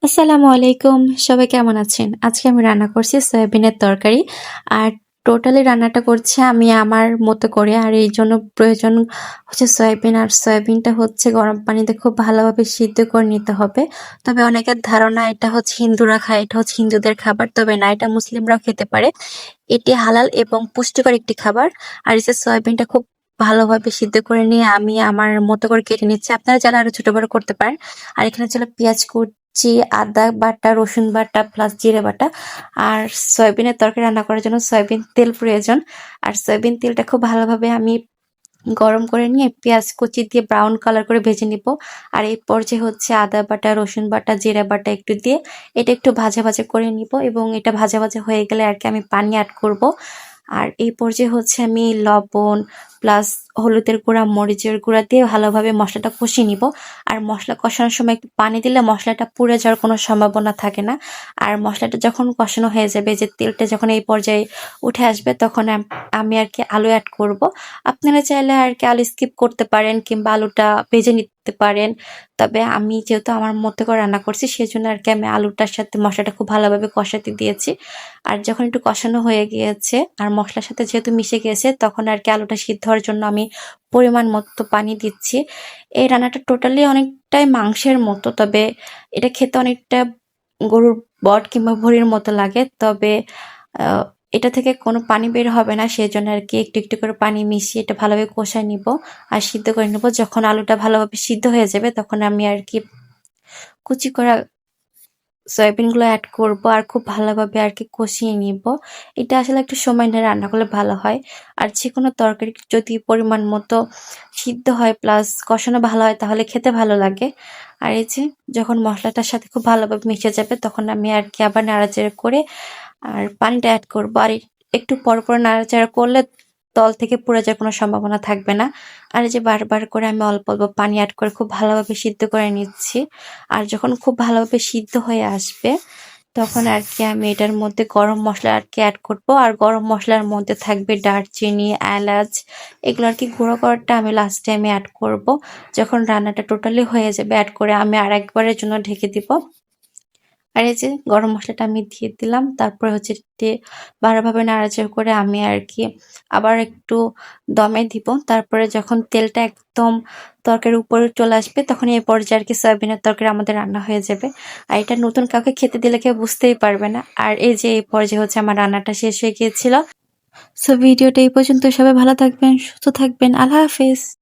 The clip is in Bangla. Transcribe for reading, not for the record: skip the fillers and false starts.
আসসালামু আলাইকুম। সবাই কেমন আছেন? আজকে আমি রান্না করছি সয়াবিনের তরকারি। আর টোটালি রান্নাটা করছি আমি আমার মতো করে। আর এইজন্য প্রয়োজন হচ্ছে সয়াবিন। আর সয়াবিনটা হচ্ছে গরম পানিতে খুব ভালোভাবে সিদ্ধ করে নিতে হবে। তবে অনেকের ধারণা এটা হচ্ছে হিন্দুরা খায়, এটা হচ্ছে হিন্দুদের খাবার। তবে না, এটা মুসলিমরাও খেতে পারে। এটি হালাল এবং পুষ্টিকর একটি খাবার। আর এই যে সয়াবিনটা খুব ভালোভাবে সিদ্ধ করে নিয়ে আমি আমার মতো করে কেটে নিচ্ছি। আপনারা চাইলে আরো ছোট বড় করতে পারেন। আর এখানে ছিল পেঁয়াজ কুচি, আদা বাটা, রসুন বাটা প্লাস জিরে বাটা। আর সয়াবিনের তরকারি রান্না করার জন্য সয়াবিন তেল প্রয়োজন। আর সয়াবিন তেলটা খুব ভালোভাবে আমি গরম করে নিয়ে পেঁয়াজ কুচি দিয়ে ব্রাউন কালার করে ভেজে নিব। আর এই পর্যায়ে হচ্ছে আদা বাটা, রসুন বাটা, জিরা বাটা একটু দিয়ে এটা একটু ভাজা ভাজা করে নিব। এবং এটা ভাজা ভাজা হয়ে গেলে আর কি আমি পানি অ্যাড করব। আর এই পর্যায়ে হচ্ছে আমি লবণ প্লাস হলুদের গুঁড়া, মরিচের গুঁড়া দিয়ে ভালোভাবে মশলাটা কষিয়ে নিব। আর মশলা কষানোর সময় একটু পানি দিলে মশলাটা পুড়ে যাওয়ার কোনো সম্ভাবনা থাকে না। আর মশলাটা যখন কষানো হয়ে যাবে, যে তেলটা যখন এই পর্যায়ে উঠে আসবে, তখন আমি আর কি আলু অ্যাড করব। আপনারা চাইলে আর কি আলু স্কিপ করতে পারেন কিংবা আলুটা ভেজে নিতে পারেন। তবে আমি যেহেতু আমার মতো করে রান্না করছি, সেজন্য আর কি আমি আলুটার সাথে মশলাটা খুব ভালোভাবে কষাতে দিয়েছি। আর যখন একটু কষানো হয়ে গিয়েছে আর মশলার সাথে যেহেতু মিশে গিয়েছে, তখন আর কি আলুটা সিদ্ধ হওয়ার জন্য আমি পরিমাণ মতো পানি দিচ্ছি। এই রান্নাটা টোটালি অনেকটাই মাংসের মতো, তবে এটা খেতে অনেকটা গরুর বট কিংবা ভুঁড়ির মতো লাগে। তবে আহ, এটা থেকে কোনো পানি বের হবে না, সেই জন্য আর কি একটু একটু করে পানি মিশিয়ে এটা ভালোভাবে কষায় নিব আর সিদ্ধ করে নিব। যখন আলুটা ভালোভাবে সিদ্ধ হয়ে যাবে, তখন আমি আর কি কুচি করা সয়াবিন গুলো অ্যাড করব আর খুব ভালোভাবে আর কি কষিয়ে নিব। এটা আসলে একটু সময় নিয়ে রান্না করলে ভালো হয়। আর যে কোনো তরকারি যদি পরিমাণ মতো সিদ্ধ হয় প্লাস কষানো ভালো হয়, তাহলে খেতে ভালো লাগে। আর এই যে যখন মশলাটার সাথে খুব ভালোভাবে মিশে যাবে, তখন আমি আর কি আবার নাড়াচাড়া করে আর পানিটা অ্যাড করব। আর একটু পর পর নাড়াচাড়া করলে তল থেকে পুড়ে যাওয়ার কোনো সম্ভাবনা থাকবে না। আর এই যে বারবার করে আমি অল্প অল্প পানি অ্যাড করে খুব ভালোভাবে সিদ্ধ করে নিচ্ছি। আর যখন খুব ভালোভাবে সিদ্ধ হয়ে আসবে, তখন আর কি আমি এটার মধ্যে গরম মশলা আর কি অ্যাড করবো। আর গরম মশলার মধ্যে থাকবে দারচিনি, এলাচ, এগুলো আর কি গুঁড়ো করাটা আমি লাস্ট টাইমে অ্যাড করব। যখন রান্নাটা টোটালি হয়ে যাবে, অ্যাড করে আমি আর একবারের জন্য ঢেকে দিব। আর এই যে গরম মশলাটা আমি দিয়ে দিলাম, তারপরে হচ্ছে ভালোভাবে নাড়াচাড়া করে আমি আর কি আবার একটু দমে দিব। তারপরে যখন তেলটা একদম তরকারির উপরে চলে আসবে, তখন এই পর্যায়ে আর কি সয়াবিনের তরকারি আমাদের রান্না হয়ে যাবে। আর এটা নতুন কাউকে খেতে দিলে কেউ বুঝতেই পারবে না। আর এই যে এই পর্যায়ে হচ্ছে আমার রান্নাটা শেষ হয়ে গিয়েছিল। সো ভিডিওটা এই পর্যন্ত। সবাই ভালো থাকবেন, সুস্থ থাকবেন। আল্লাহ হাফেজ।